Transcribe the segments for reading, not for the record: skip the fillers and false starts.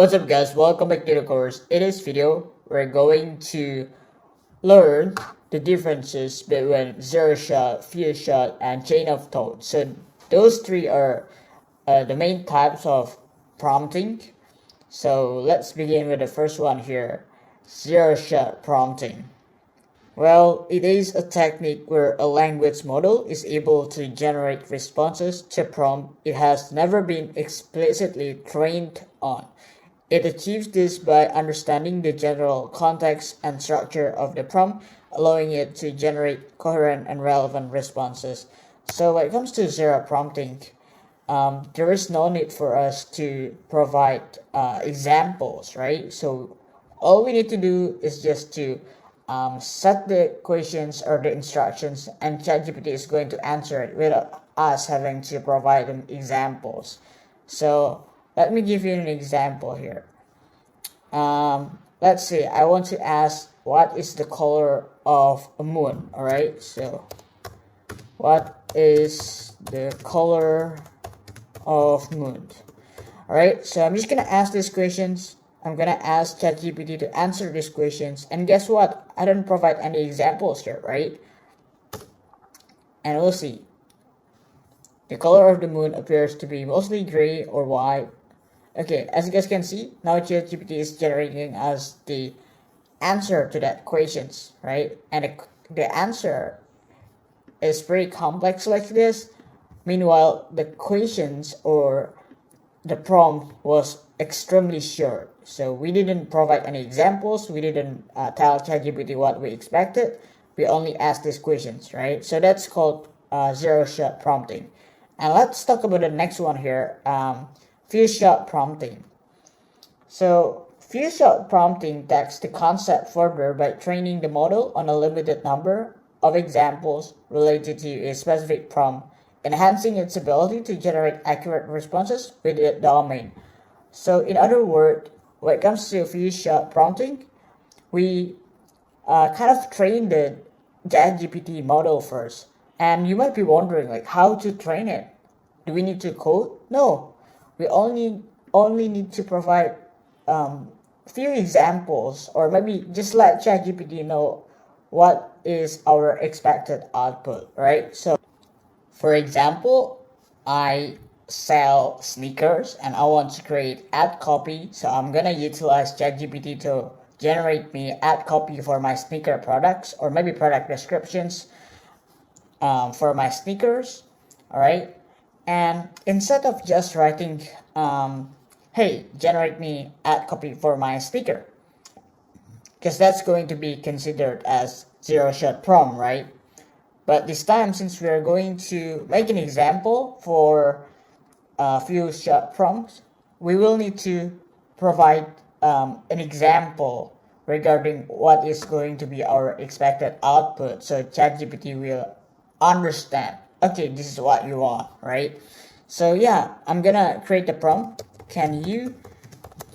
What's up guys, welcome back to the course. In this video, we're going to learn the differences between zero shot, few shot, and chain of thought. So those three are the main types of prompting. So let's begin with the first one here, zero shot prompting. Well, it is a technique where a language model is able to generate responses to a prompt it has never been explicitly trained on. It achieves this by understanding the general context and structure of the prompt, allowing it to generate coherent and relevant responses. So when it comes to zero prompting, there is no need for us to provide examples, right? So all we need to do is just to set the questions or the instructions, and ChatGPT is going to answer it without us having to provide them examples. So let me give you an example here. Let's say I want to ask what is the color of a moon. All right, so what is the color of moon? All right, so I'm just gonna ask these questions. I'm gonna ask ChatGPT to answer these questions, and guess what? I don't provide any examples here, right? And we'll see. The color of the moon appears to be mostly gray or white. Okay, as you guys can see, now ChatGPT is generating us the answer to that questions, right? And the answer is pretty complex like this. Meanwhile, the questions or the prompt was extremely short. So we didn't provide any examples. We didn't tell ChatGPT what we expected. We only asked these questions, right? So that's called zero-shot prompting. And let's talk about the next one here, few-shot prompting. So few-shot prompting takes the concept further by training the model on a limited number of examples related to a specific prompt, enhancing its ability to generate accurate responses with the domain. So in other words, when it comes to few-shot prompting, we kind of train the ChatGPT model first. And you might be wondering, like, how to train it? Do we need to code? No, we only need to provide few examples, or maybe just let ChatGPT know what is our expected output, right? So for example, I sell sneakers and I want to create ad copy. So I'm gonna utilize ChatGPT to generate me ad copy for my sneaker products, or maybe product descriptions for my sneakers. All right. And instead of just writing, hey, generate me ad copy for my sneaker, because that's going to be considered as zero-shot prompt, right? But this time, since we are going to make an example for a few short prompts, we will need to provide an example regarding what is going to be our expected output. So ChatGPT will understand, okay, this is what you want, right? So yeah, I'm gonna create the prompt. Can you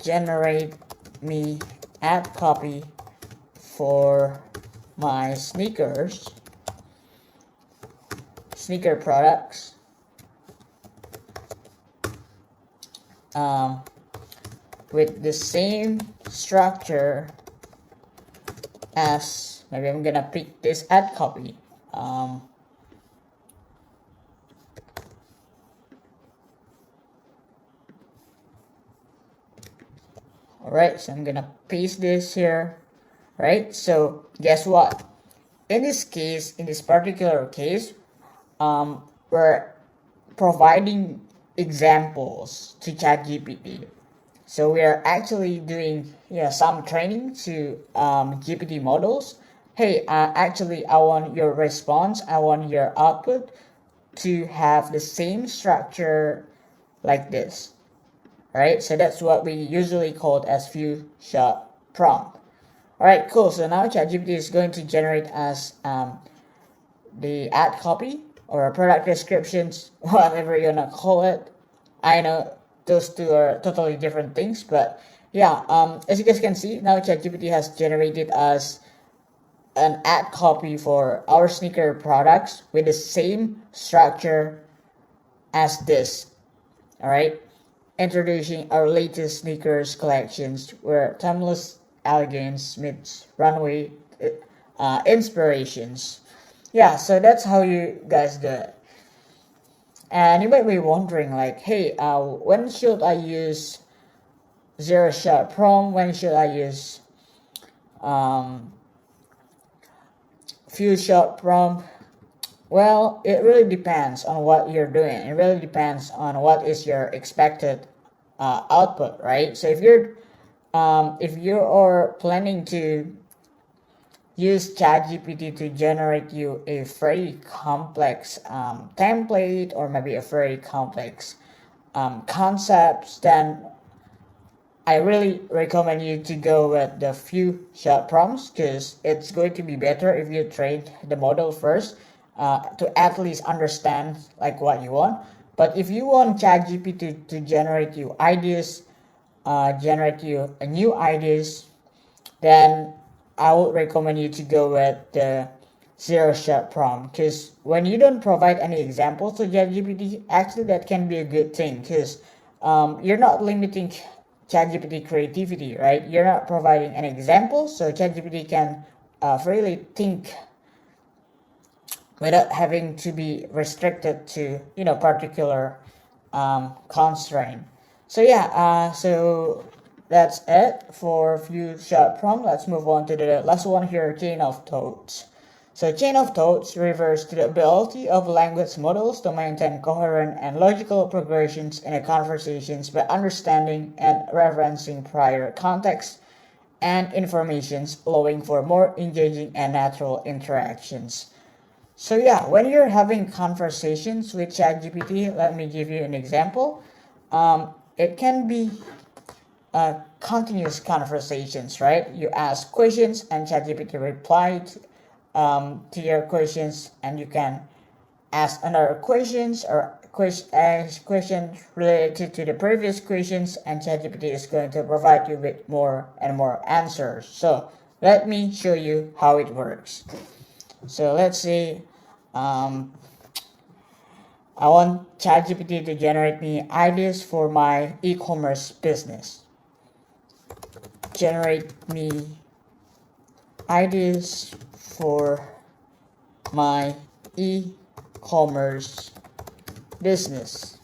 generate me ad copy for my sneaker products with the same structure as, maybe I'm gonna pick this ad copy. Alright, so I'm gonna paste this here, right? So guess what? In this case, in this particular case, we're providing examples to ChatGPT. So we are actually doing some training to GPT models. Hey, actually, I want your response, I want your output to have the same structure like this. Right? So that's what we usually call it as few-shot prompt. Alright, cool. So now ChatGPT is going to generate us the ad copy or product descriptions, whatever you wanna call it. I know those two are totally different things, but yeah, as you guys can see, now ChatGPT has generated us an ad copy for our sneaker products with the same structure as this. All right. introducing our latest sneakers collections where timeless elegance meets runway inspirations. Yeah, so that's how you guys do it. And you might be wondering, like, hey, when should I use zero shot prompt? When should I use few shot prompt? Well, it really depends on what you're doing. It really depends on what is your expected output, right? So if you are planning to use ChatGPT to generate you a very complex template or maybe a very complex concepts, then I really recommend you to go with the few shot prompts because it's going to be better if you train the model first to at least understand like what you want. But if you want ChatGPT to generate you ideas, generate you new ideas, then I would recommend you to go with the zero shot prompt because when you don't provide any examples to ChatGPT, actually that can be a good thing because you're not limiting ChatGPT creativity, right? You're not providing an example, so ChatGPT can freely think without having to be restricted to particular constraint. So yeah, so that's it for few short prompt. Let's move on to the last one here, chain of thoughts. So chain of thoughts refers to the ability of language models to maintain coherent and logical progressions in a conversations by understanding and referencing prior context and informations, allowing for more engaging and natural interactions. So yeah, when you're having conversations with ChatGPT, let me give you an example. It can be continuous conversations, right? You ask questions and ChatGPT replied to your questions, and you can ask another questions or questions related to the previous questions, and ChatGPT is going to provide you with more and more answers. So let me show you how it works. So let's say I want ChatGPT to generate me ideas for my e-commerce business. Generate me ideas for my e-commerce business.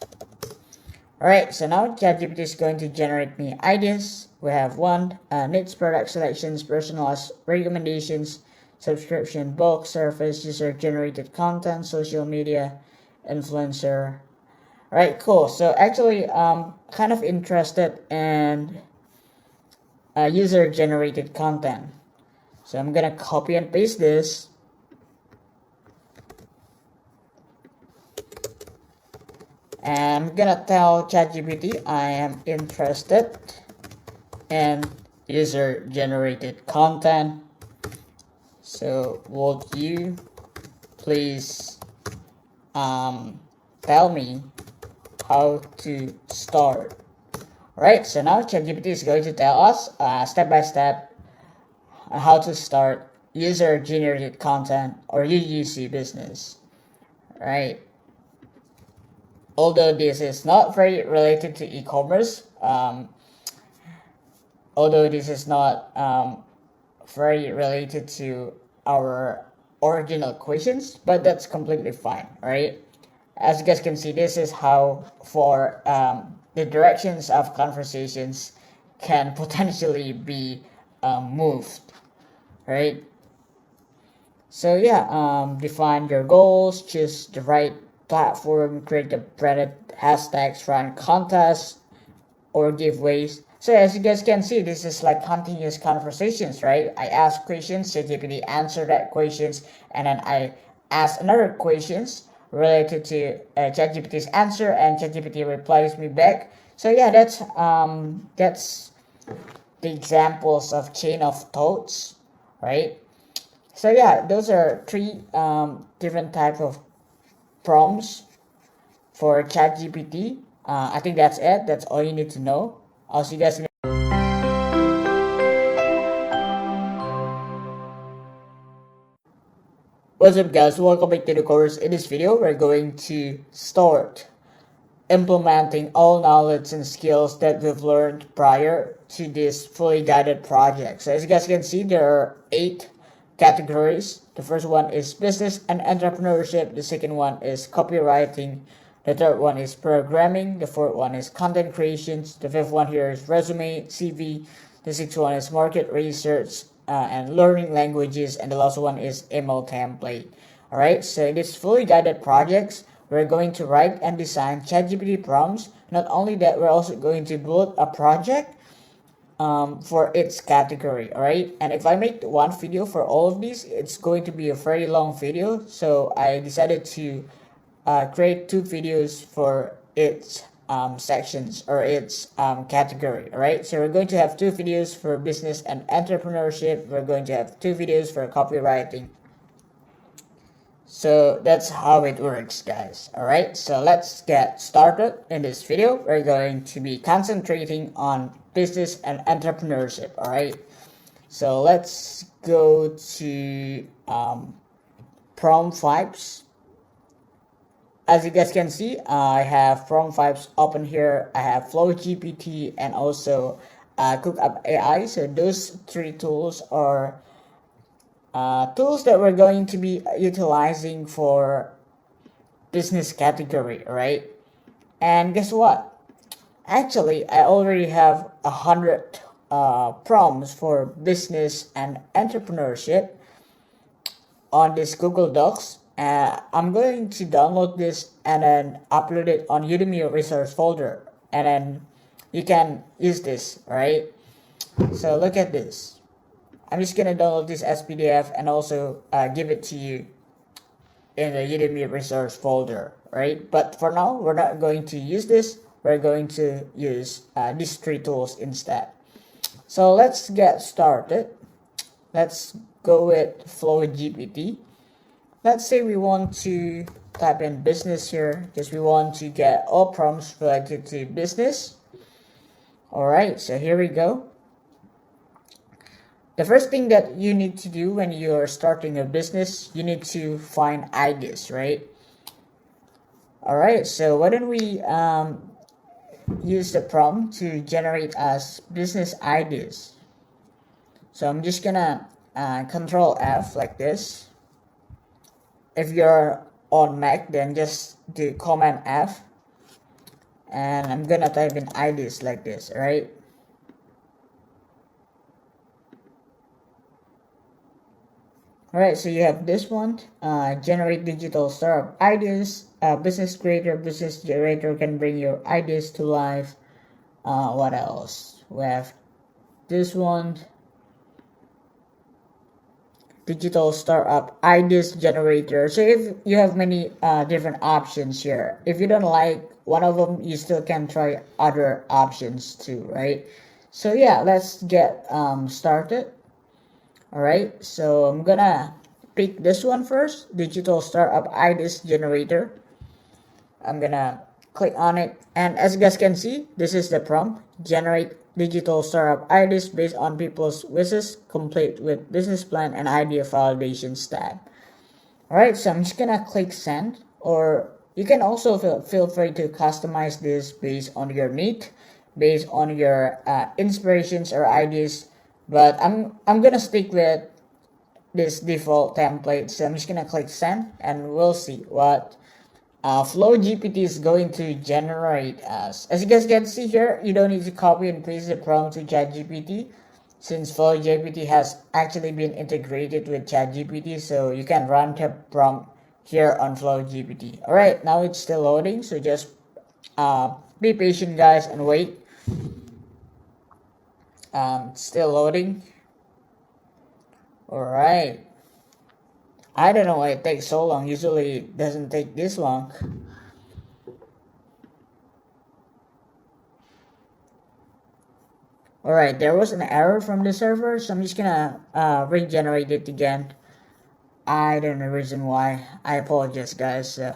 Alright, so now ChatGPT is going to generate me ideas. We have one, needs, product selections, personalized recommendations, subscription, bulk, service, user-generated content, social media, influencer. Alright, cool. So actually, kind of interested in user-generated content. So I'm gonna copy and paste this. And I'm gonna tell ChatGPT I am interested in user-generated content. So would you please tell me how to start? Alright, so now ChatGPT is going to tell us step by step how to start user-generated content or UGC business. Right. Although this is not very related to e-commerce, although this is not very related to our original questions, but that's completely fine, right? As you guys can see, this is how for the directions of conversations can potentially be moved, right? So yeah, define your goals, choose the right platform, create the branded hashtags, run contests or giveaways. So as you guys can see, this is like continuous conversations, right? I ask questions, ChatGPT answer that questions, and then I ask another questions related to ChatGPT's answer, and ChatGPT replies me back. So yeah, that's the examples of chain of thoughts, right? So yeah, those are three different types of prompts for ChatGPT. I think that's it. That's all you need to know. I'll see you guys in What's up guys, welcome back to the course. In this video, we're going to start implementing all knowledge and skills that we've learned prior to this fully guided project. So as you guys can see, there are 8 categories. The first one is business and entrepreneurship. The second one is copywriting. The third one is programming. The fourth one is content creations. The fifth one here is resume, CV. The sixth one is market research and learning languages. And the last one is email template. Alright, so in this fully guided projects, we're going to write and design ChatGPT prompts. Not only that, we're also going to build a project for its category. Alright, and if I make one video for all of these, it's going to be a very long video. So I decided to create 2 videos for its sections or its category. Alright, so we're going to have 2 videos for business and entrepreneurship. We're going to have 2 videos for copywriting. So that's how it works, guys. Alright, so let's get started. In this video, we're going to be concentrating on business and entrepreneurship. Alright, so let's go to prompt 5s. As you guys can see, I have prompt 5s open here. I have Flow GPT and also CookUp AI. So those 3 tools are tools that we're going to be utilizing for business category, right? And guess what? Actually, I already have 100 prompts for business and entrepreneurship on this Google Docs. I'm going to download this and then upload it on Udemy resource folder, and then you can use this, right? So look at this. I'm just gonna download this as PDF and also give it to you in the Udemy resource folder, right? But for now, we're not going to use this. We're going to use these 3 tools instead. So let's get started. Let's go with Flow GPT. Let's say we want to type in business here because we want to get all prompts related to business. All right, so here we go. The first thing that you need to do when you're starting a business, you need to find ideas, right? Alright, so why don't we use the prompt to generate us business ideas. So I'm just gonna Control F like this. If you're on Mac, then just do Command F. And I'm gonna type in ideas like this, right? Alright, so you have this one, generate digital startup ideas. Business creator, business generator can bring your ideas to life. What else? We have this one, digital startup ideas generator. So if you have many different options here, if you don't like one of them, you still can try other options too, right? So yeah, let's get started. Alright, so I'm gonna pick this one first, digital startup ideas generator. I'm gonna click on it, and as you guys can see, this is the prompt: generate digital startup ideas based on people's wishes, complete with business plan and idea validation tab. Alright, so I'm just gonna click send, or you can also feel free to customize this based on your need, based on your inspirations or ideas. But I'm gonna stick with this default template, so I'm just gonna click send, and we'll see what Flow GPT is going to generate us. As you guys can see here, you don't need to copy and paste the prompt to ChatGPT, since Flow GPT has actually been integrated with ChatGPT, so you can run the prompt here on Flow GPT. Alright, now it's still loading, so just be patient, guys, and wait. Still loading. Alright. I don't know why it takes so long. Usually it doesn't take this long. Alright, there was an error from the server, so I'm just gonna regenerate it again. I don't know the reason why. I apologize, guys. So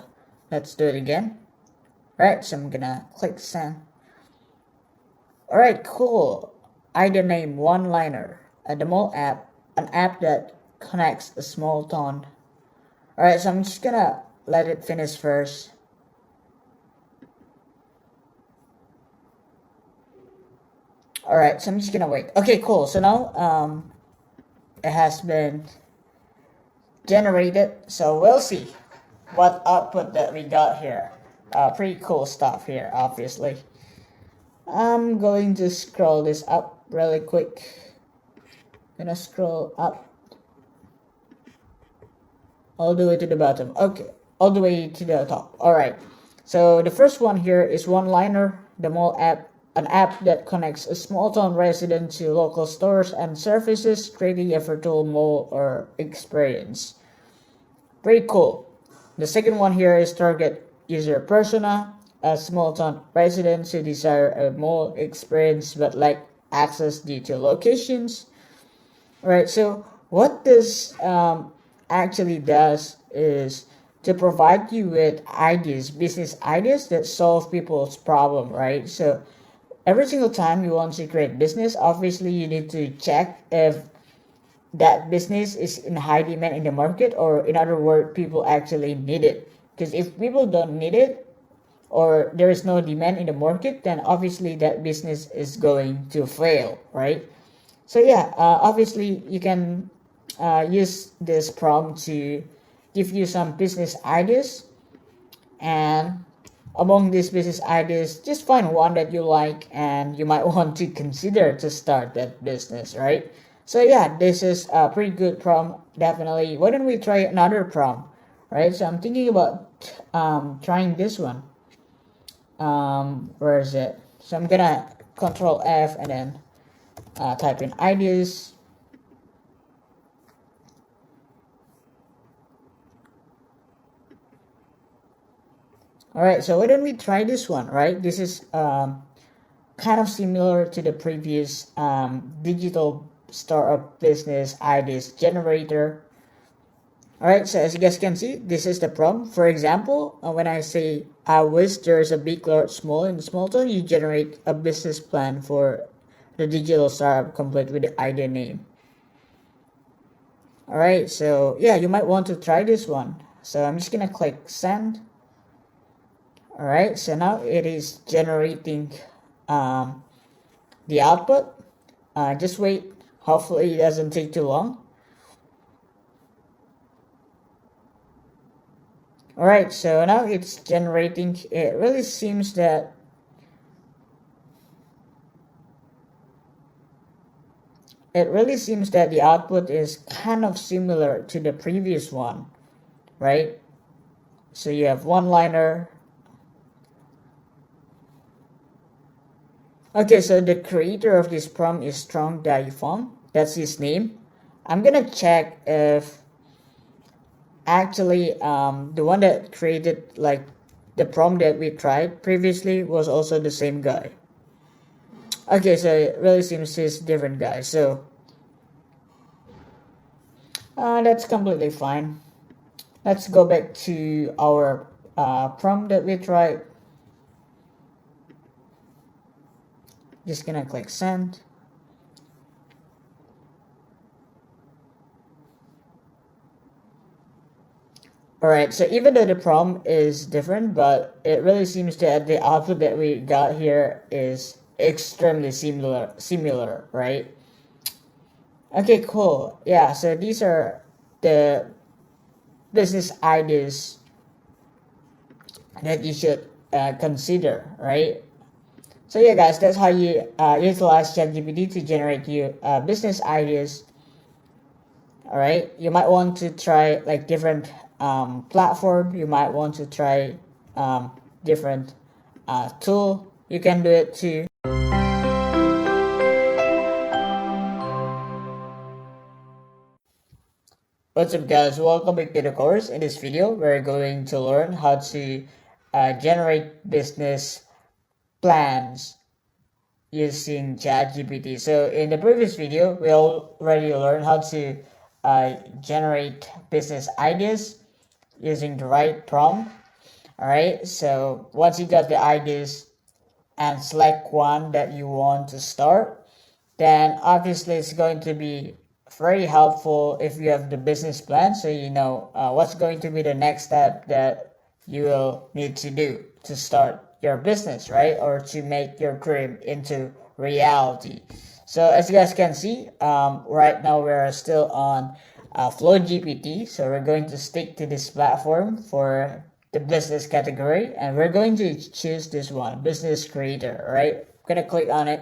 let's do it again. Alright, so I'm gonna click send. Alright, cool. Idea name one-liner. The mole app, an app that connects a small town. Alright, so I'm just gonna let it finish first. All right, so I'm just gonna wait. Okay, cool. So now it has been generated. So we'll see what output that we got here. Pretty cool stuff here, obviously. I'm going to scroll this up really quick. Gonna scroll up all the way to the bottom. Okay, all the way to the top. All right. So the first one here is one-liner, the mall app, an app that connects a small town resident to local stores and services, creating a virtual mall or experience. Pretty cool. The second one here is target user persona, a small town residents who desire a mall experience but lack access due to locations. Right. So what this actually does is to provide you with ideas, business ideas that solve people's problem. Right. So every single time you want to create business, obviously you need to check if that business is in high demand in the market, or in other words, people actually need it. Because if people don't need it, or there is no demand in the market, then obviously that business is going to fail, right? So yeah, obviously you can use this prompt to give you some business ideas, and among these business ideas, just find one that you like and you might want to consider to start that business, right? So yeah, this is a pretty good prompt, definitely. Why don't we try another prompt, right? So I'm thinking about trying this one. Where is it? So I'm gonna Control F and then type in ideas. All right, so why don't we try this one, right? This is kind of similar to the previous digital startup business ideas generator. All right, so as you guys can see, this is the prompt. For example, when I say, I wish there's a big, large, small in small town, you generate a business plan for the digital startup complete with the idea name. All right, so yeah, you might want to try this one. So I'm just gonna click send. All right, so now it is generating the output. Just wait. Hopefully it doesn't take too long. All right, so now it's generating. It really seems that the output is kind of similar to the previous one, right? So you have one-liner. Okay, so the creator of this prompt is Strong Daifong. That's his name. I'm gonna check if actually the one that created like the prompt that we tried previously was also the same guy. Okay, so it really seems he's different guy. So that's completely fine. Let's go back to our prompt that we tried. Just gonna click send. Alright, so even though the prompt is different, but it really seems that the output that we got here is extremely similar, right? Okay, cool. Yeah, so these are the business ideas that you should consider, right? So yeah, guys, that's how you utilize ChatGPT to generate you business ideas. All right, you might want to try like different platform. You might want to try different tool. You can do it too. What's up, guys? Welcome back to the course. In this video, we're going to learn how to generate business plans using ChatGPT. So in the previous video, we already learned how to generate business ideas using the right prompt. All right, so once you got the ideas and select one that you want to start, then obviously it's going to be very helpful if you have the business plan, so you know what's going to be the next step that you will need to do to start your business, right? Or to make your dream into reality. So as you guys can see, right now we're still on Flow GPT. So we're going to stick to this platform for the business category, and we're going to choose this one, business creator. All right, I'm gonna click on it.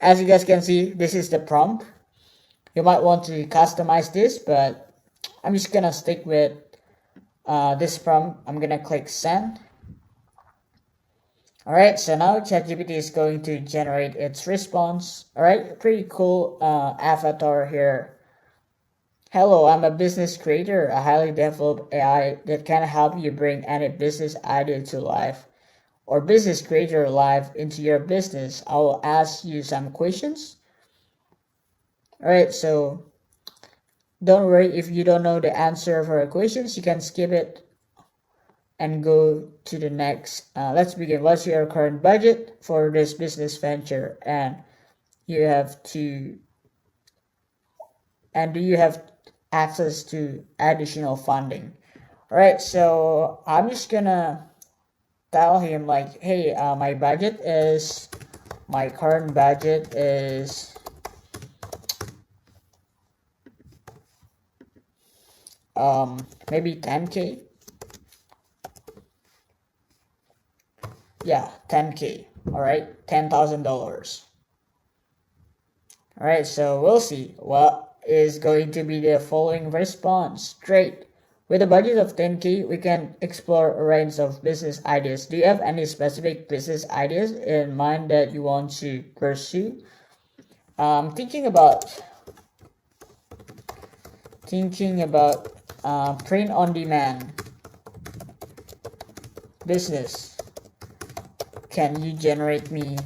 As you guys can see, this is the prompt. You might want to customize this, but I'm just gonna stick with this prompt. I'm gonna click send. Alright, so now ChatGPT is going to generate its response. Alright, pretty cool avatar here. Hello, I'm a business creator, a highly developed AI that can help you bring any business idea to life or business creator life into your business. I will ask you some questions. Alright, so don't worry if you don't know the answer for the questions, you can skip it and go to the next. Let's begin. What's your current budget for this business venture? And you have to, and do you have access to additional funding? All right, so I'm just gonna tell him like, hey, my current budget is maybe 10K. Yeah, 10K. All right, $10,000. All right, so we'll see what is going to be the following response. Great. With a budget of 10K, we can explore a range of business ideas. Do you have any specific business ideas in mind that you want to pursue? Thinking about print on demand business. Can you generate me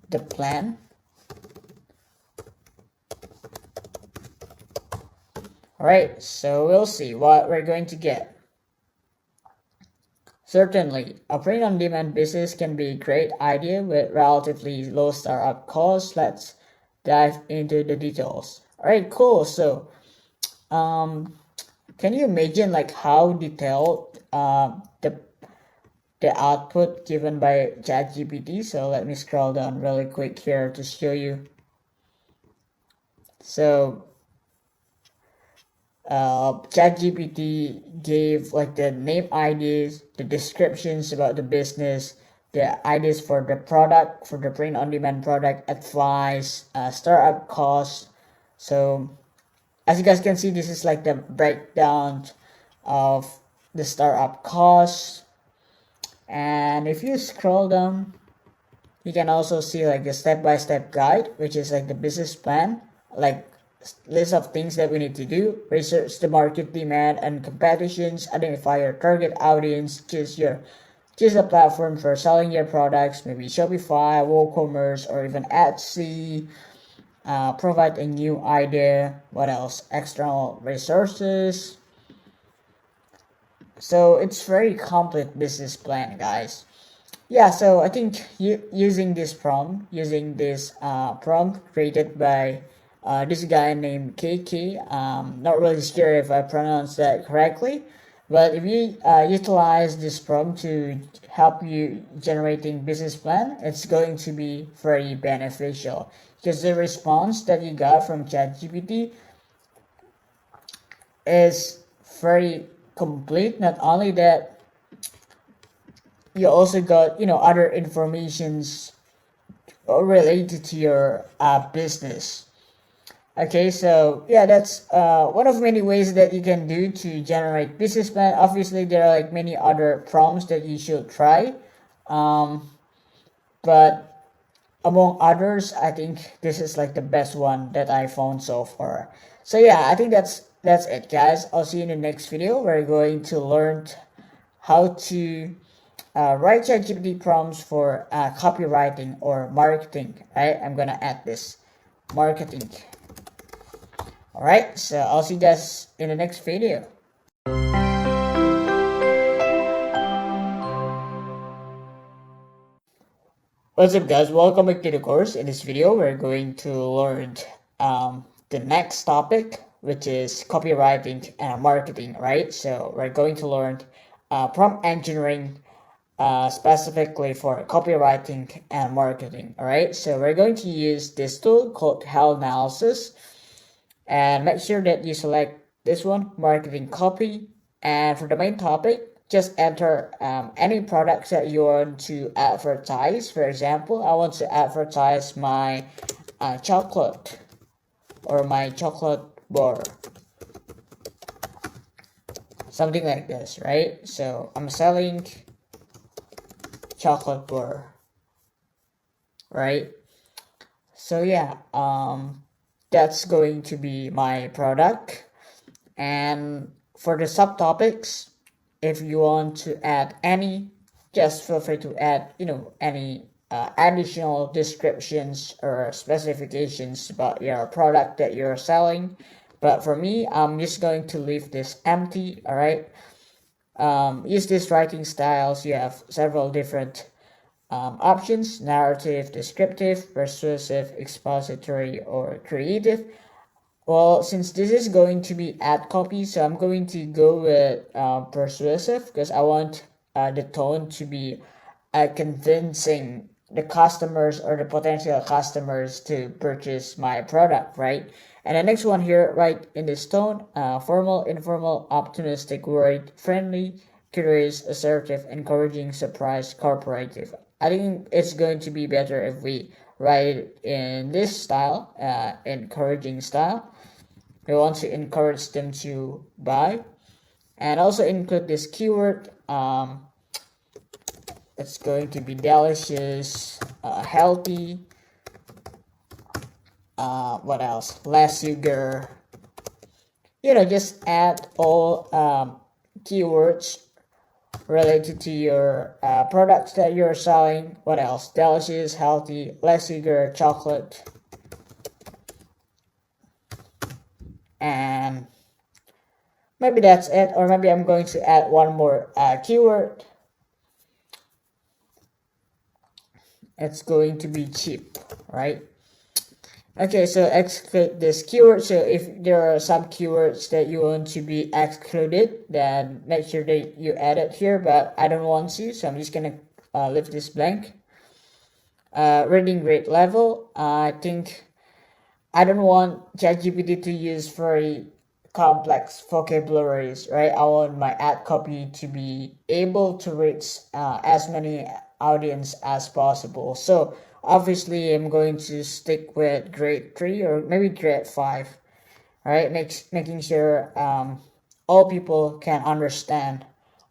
the plan? Alright, so we'll see what we're going to get. Certainly, a print-on-demand business can be a great idea with relatively low startup costs. Let's dive into the details. Alright, cool. So, can you imagine like how detailed the output given by ChatGPT? So let me scroll down really quick here to show you. So ChatGPT gave like the name IDs, the descriptions about the business, the ideas for the product, for the print-on-demand product, advice, startup costs. So as you guys can see, this is like the breakdown of the startup costs. And if you scroll down, you can also see like the step-by-step guide, which is like the business plan, like list of things that we need to do: research the market demand and competitions, identify your target audience, choose a platform for selling your products, maybe Shopify, WooCommerce, or even Etsy. Provide a new idea. What else? External resources. So it's very complete business plan, guys. Yeah, so I think using this prompt created by this guy named KK, not really sure if I pronounced that correctly, but if you utilize this prompt to help you generating business plan, it's going to be very beneficial because the response that you got from ChatGPT is very complete. Not only that, you also got other informations related to your business. Okay, so yeah, that's one of many ways that you can do to generate business plan. Obviously there are like many other prompts that you should try, but among others, I think this is like the best one that I found so far. So yeah, I think that's it, guys. I'll see you in the next video. We're going to learn how to write ChatGPT prompts for copywriting or marketing. Right, I'm gonna add this marketing. All right, so I'll see you guys in the next video. What's up, guys? Welcome back to the course. In this video, we're going to learn the next topic, which is copywriting and marketing, right? So we're going to learn prompt engineering specifically for copywriting and marketing. All right, so we're going to use this tool called Health Analysis, and make sure that you select this one, marketing copy. And for the main topic, just enter any products that you want to advertise. For example, I want to advertise my chocolate or my chocolate bar, something like this, right? So I'm selling chocolate bar, right? So yeah, that's going to be my product. And for the subtopics, if you want to add any, just feel free to add, any additional descriptions or specifications about your product that you're selling. But for me, I'm just going to leave this empty. All right. Use these writing styles. You have several different options: narrative, descriptive, persuasive, expository, or creative. Well, since this is going to be ad copy, so I'm going to go with persuasive, because I want the tone to be convincing the customers or the potential customers to purchase my product, right? And the next one here, right in this tone, formal, informal, optimistic, worried, friendly, curious, assertive, encouraging, surprise, corporative. I think it's going to be better if we write it in this style, encouraging style. We want to encourage them to buy, and also include this keyword. It's going to be delicious, healthy. What else? Less sugar. Just add all keywords related to your products that you're selling. What else? Delicious, healthy, less sugar, chocolate, and maybe that's it. Or maybe I'm going to add one more keyword. It's going to be cheap, right? Okay, so exclude this keyword. So if there are some keywords that you want to be excluded, then make sure that you add it here, but I don't want to, so I'm just gonna leave this blank. Reading grade level, I think I don't want ChatGPT to use very complex vocabularies, right? I want my ad copy to be able to reach as many audience as possible. So obviously I'm going to stick with grade 3 or maybe grade 5, right? Making sure all people can understand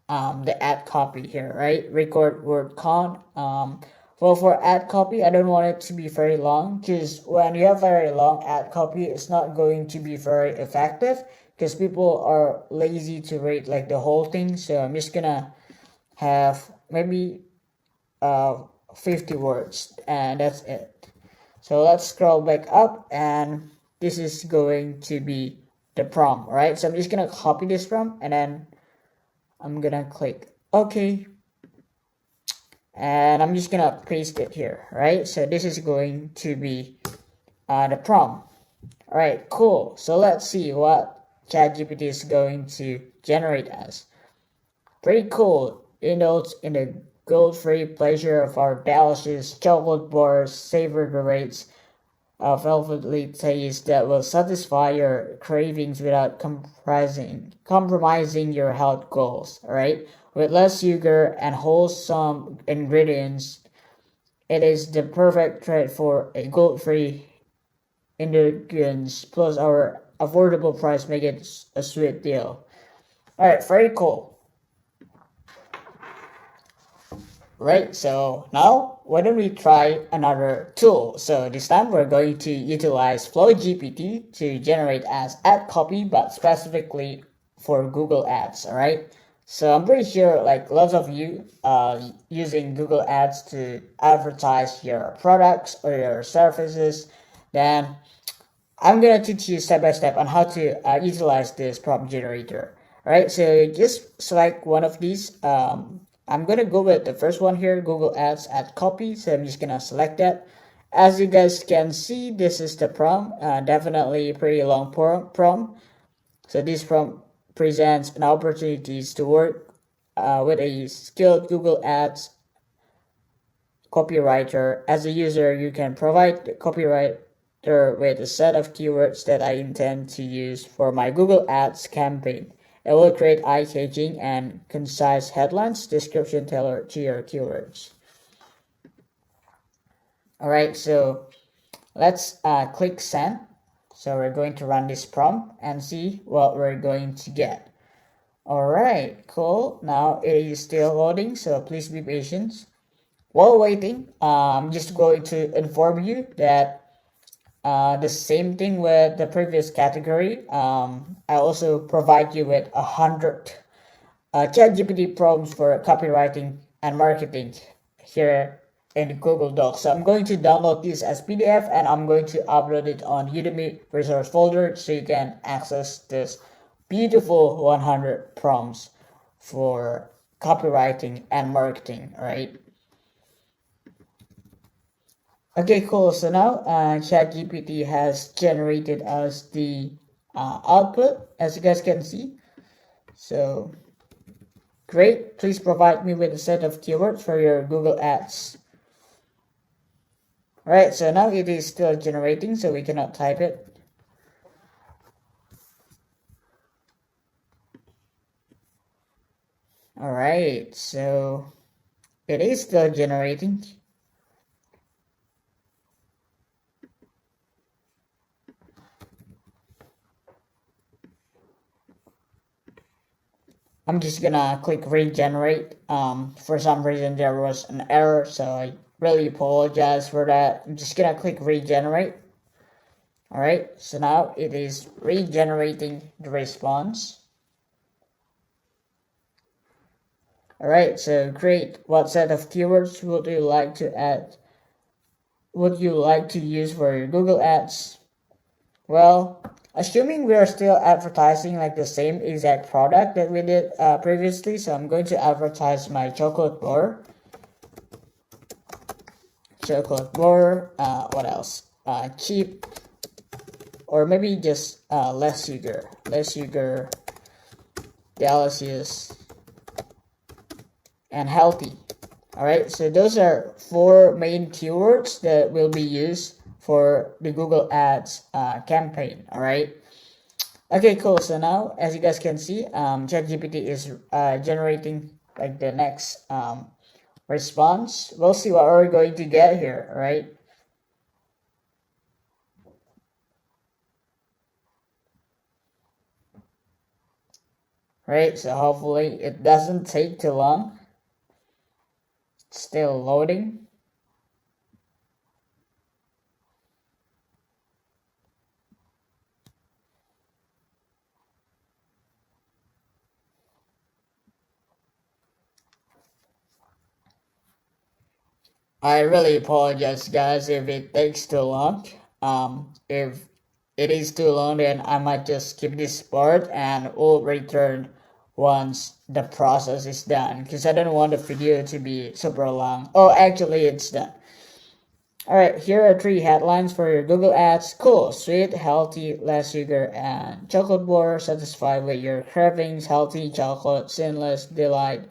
the ad copy here, right? Record word count. Well, for ad copy, I don't want it to be very long, because when you have very long ad copy, it's not going to be very effective, because people are lazy to read like the whole thing. So I'm just gonna have maybe 50 words, and that's it. So let's scroll back up, and this is going to be the prompt, right? So I'm just gonna copy this prompt, and then I'm gonna click OK, and I'm just gonna paste it here, right? So this is going to be the prompt. All right, cool. So let's see what ChatGPT is going to generate as. Pretty cool. Indulge in the guilt-free pleasure of our delicious chocolate bars, savor the rates of velvety taste that will satisfy your cravings without compromising your health goals. All right, with less sugar and wholesome ingredients, it is the perfect treat for a guilt-free indulgence. Plus, our affordable price make it a sweet deal. All right, very cool. Right, so now why don't we try another tool? So this time we're going to utilize FlowGPT to generate as ad copy, but specifically for Google Ads. All right, so I'm pretty sure like lots of you using Google Ads to advertise your products or your services. Then I'm gonna teach you step by step on how to utilize this prompt generator. All right, so just select one of these. I'm gonna go with the first one here, Google Ads ad copy. So I'm just gonna select that. As you guys can see, this is the prompt. Definitely a pretty long prompt. So this prompt presents an opportunities to work with a skilled Google Ads copywriter. As a user, you can provide the copywriter with a set of keywords that I intend to use for my Google Ads campaign. It will create eye-catching and concise headlines, description tailored to your keywords. Alright, so let's click send. So we're going to run this prompt and see what we're going to get. Alright, cool. Now it is still loading, so please be patient. While waiting, I'm just going to inform you that the same thing with the previous category. I also provide you with 100 ChatGPT prompts for copywriting and marketing here in Google Docs. So I'm going to download this as PDF and I'm going to upload it on Udemy resource folder so you can access this beautiful 100 prompts for copywriting and marketing, right? Okay, cool. So now ChatGPT has generated us the output, as you guys can see. So great. Please provide me with a set of keywords for your Google Ads. Alright, so now it is still generating, so we cannot type it. Alright, so it is still generating. I'm just gonna click regenerate. For some reason there was an error, so I really apologize for that. I'm just gonna click regenerate. Alright, so now it is regenerating the response. Alright, so great. What set of keywords would you like to add? Would you like to use for your Google Ads? Well, assuming we are still advertising like the same exact product that we did previously, so I'm going to advertise my chocolate bar. Chocolate bar, what else? Cheap, or maybe just less sugar, delicious, and healthy. Alright, so those are 4 main keywords that will be used for the Google Ads campaign. Alright, okay, cool. So now, as you guys can see, ChatGPT is generating like the next response. We'll see what we're going to get here. Alright, right, so hopefully it doesn't take too long. It's still loading. I really apologize, guys, if it takes too long. If it is too long, then I might just skip this part and we'll return once the process is done, because I don't want the video to be super long. Oh, actually, it's done. Alright, here are 3 headlines for your Google Ads. Cool, sweet, healthy, less sugar, and chocolate bar. Satisfied with your cravings, healthy chocolate, sinless delight,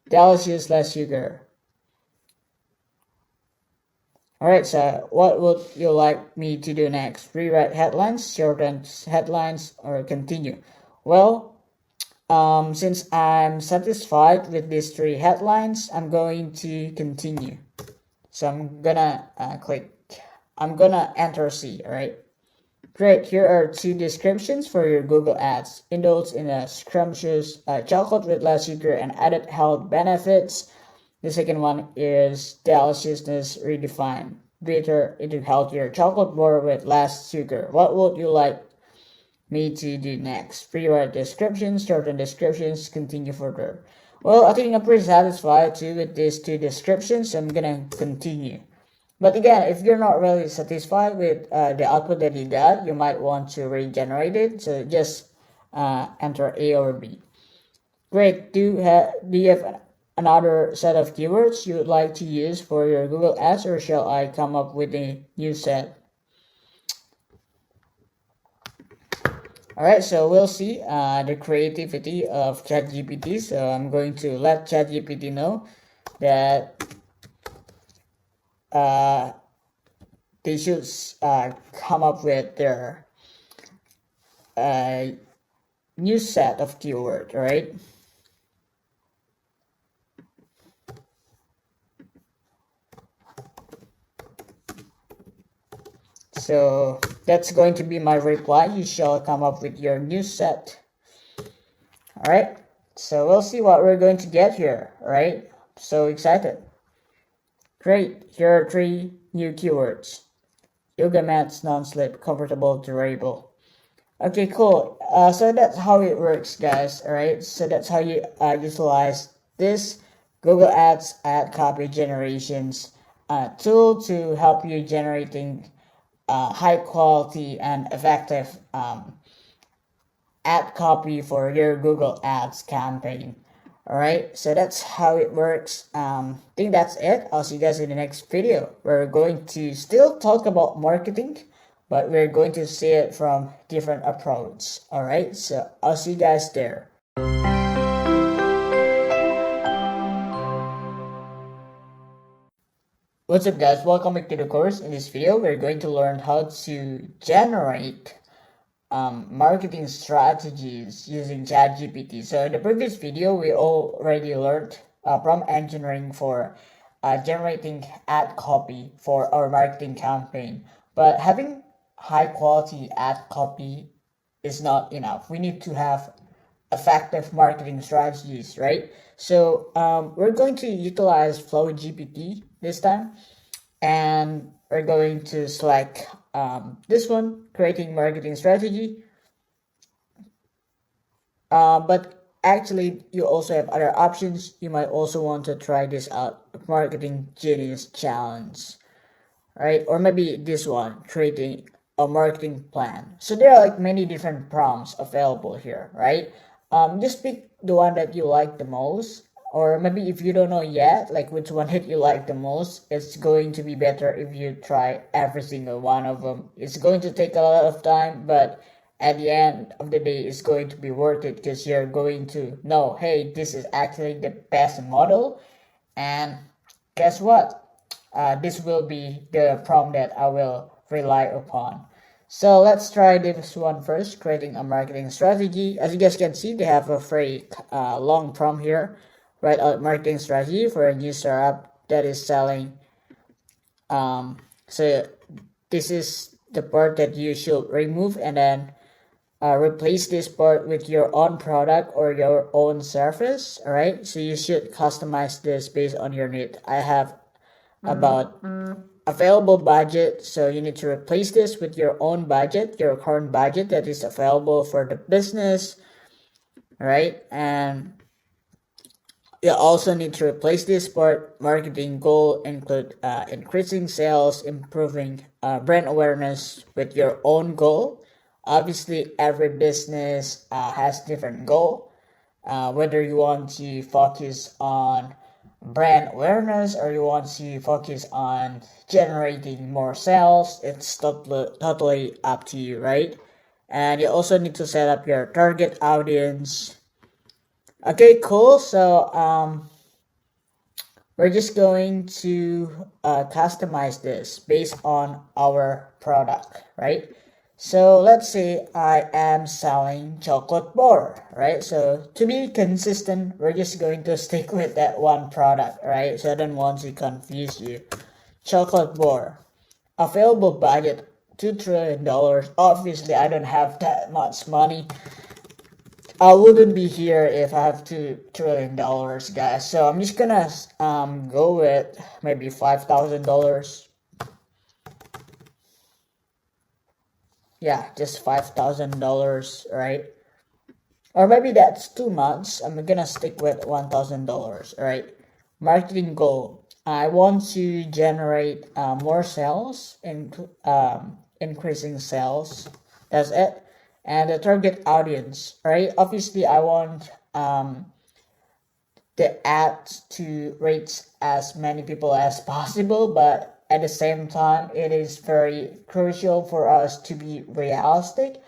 delicious, less sugar. Alright, so what would you like me to do next? Rewrite headlines, shorten headlines, or continue? Well, since I'm satisfied with these 3 headlines, I'm going to continue. So I'm gonna I'm gonna enter C, alright? Great, here are 2 descriptions for your Google Ads. Indulge in a scrumptious chocolate with less sugar and added health benefits. The second one is deliciousness redefined. Bitter into healthier chocolate bar with less sugar. What would you like me to do next? Rewrite descriptions, shorten descriptions, continue further. Well, I think I'm pretty satisfied too with these 2 descriptions, so I'm gonna continue. But again, if you're not really satisfied with the output that you got, you might want to regenerate it. So just enter A or B. Great. Do you have another set of keywords you would like to use for your Google Ads, or shall I come up with a new set? All right, so we'll see the creativity of ChatGPT. So I'm going to let ChatGPT know that they should come up with their new set of keywords, right? So that's going to be my reply. You shall come up with your new set. All right. So we'll see what we're going to get here. All right. So excited. Great. Here are 3 new keywords. Yoga mats, non-slip, comfortable, durable. Okay, cool. So that's how it works, guys. All right. So that's how you utilize this Google Ads ad copy generations tool to help you generating high quality and effective ad copy for your Google Ads campaign. All right, so that's how it works. I think that's it. I'll see you guys in the next video. We're going to still talk about marketing, but we're going to see it from different approach. All right, so I'll see you guys there. What's up, guys? Welcome back to the course. In this video, we're going to learn how to generate marketing strategies using ChatGPT. So in the previous video, we already learned from engineering for generating ad copy for our marketing campaign. But having high quality ad copy is not enough. We need to have effective marketing strategies, right? So we're going to utilize Flow GPT this time, and we're going to select this one, creating marketing strategy. But actually, you also have other options. You might also want to try this out, Marketing Genius Challenge, right? Or maybe this one, creating a marketing plan. So there are like many different prompts available here, right? Just pick the one that you like the most, or maybe if you don't know yet, like which one that you like the most, it's going to be better if you try every single one of them. It's going to take a lot of time, but at the end of the day, it's going to be worth it because you're going to know, hey, this is actually the best model, and guess what? This will be the prompt that I will rely upon. So let's try this one first, creating a marketing strategy. As you guys can see, they have a very long prompt here. Write a marketing strategy for a new startup that is selling. So this is the part that you should remove, and then replace this part with your own product or your own service. All right, so you should customize this based on your need. I have about available budget, so you need to replace this with your own budget, your current budget that is available for the business. All right, and you also need to replace this part. Marketing goal include increasing sales, improving brand awareness with your own goal. Obviously, every business has different goal. Whether you want to focus on brand awareness or you want to focus on generating more sales, it's totally up to you, right? And you also need to set up your target audience. Okay, cool. So we're just going to customize this based on our product, right? So let's say I am selling chocolate bar, right? So to be consistent, we're just going to stick with that one product, right? So I don't want to confuse you. Chocolate bar, available budget $2 trillion. Obviously, I don't have that much money. I wouldn't be here if I have $2 trillion, guys. So I'm just gonna go with maybe $5,000. Yeah, just $5,000, right? Or maybe that's too much. I'm gonna stick with $1,000, right? Marketing goal. I want to generate more sales and increasing sales. That's it. And the target audience, right? Obviously, I want the ads to reach as many people as possible, but at the same time, it is very crucial for us to be realistic.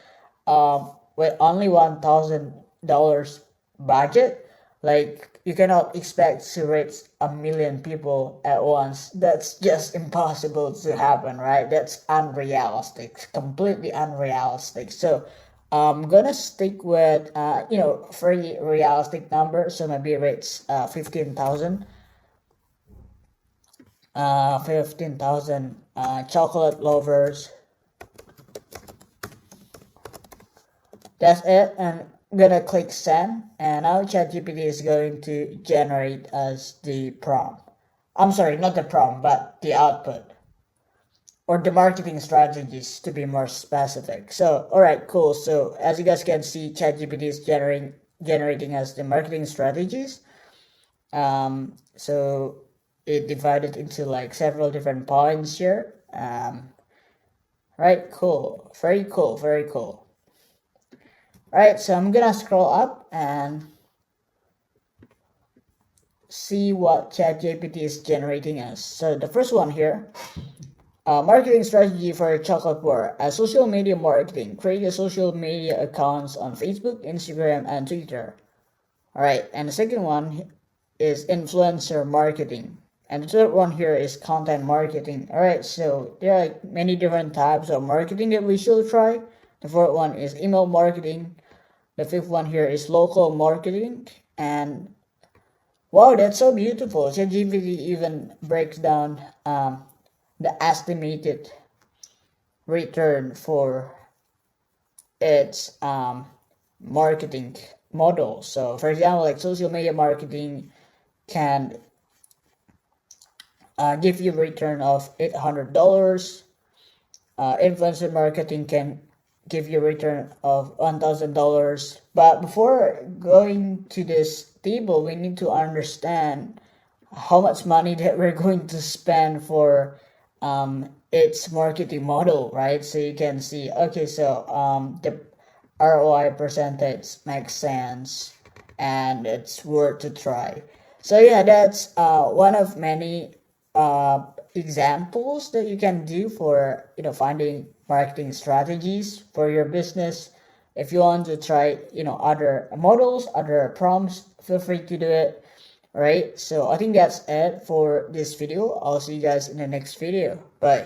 with only $1,000 budget, like you cannot expect to reach 1 million people at once. That's just impossible to happen, right? That's unrealistic, completely unrealistic. So I'm gonna stick with very realistic numbers. So maybe reach 15,000. 15,000 chocolate lovers. That's it, and I'm gonna click send, and now ChatGPT is going to generate us the prompt. I'm sorry, not the prompt, but the output, or the marketing strategies to be more specific. So, alright, cool. So as you guys can see, ChatGPT is generating us the marketing strategies. So it divided into like several different points here. Right, cool, very cool, very cool. Alright, so I'm gonna scroll up and see what ChatGPT is generating us. So the first one here, marketing strategy for chocolate bar. Social media marketing. Create a social media accounts on Facebook, Instagram, and Twitter. Alright, and the second one is influencer marketing. And the third one here is content marketing. Alright, so there are like many different types of marketing that we should try. The fourth one is email marketing. The fifth one here is local marketing. And wow, that's so beautiful. ChatGPT even breaks down the estimated return for its marketing model. So for example, like social media marketing can give you a return of $800. Influencer marketing can give you a return of $1,000. But before going to this table, we need to understand how much money that we're going to spend for its marketing model, right? So you can see, okay, so the ROI percentage makes sense and it's worth to try. So yeah, that's one of many examples that you can do for finding marketing strategies for your business. If you want to try other models, other prompts, feel free to do it. Alright, so I think that's it for this video. I'll see you guys in the next video. Bye.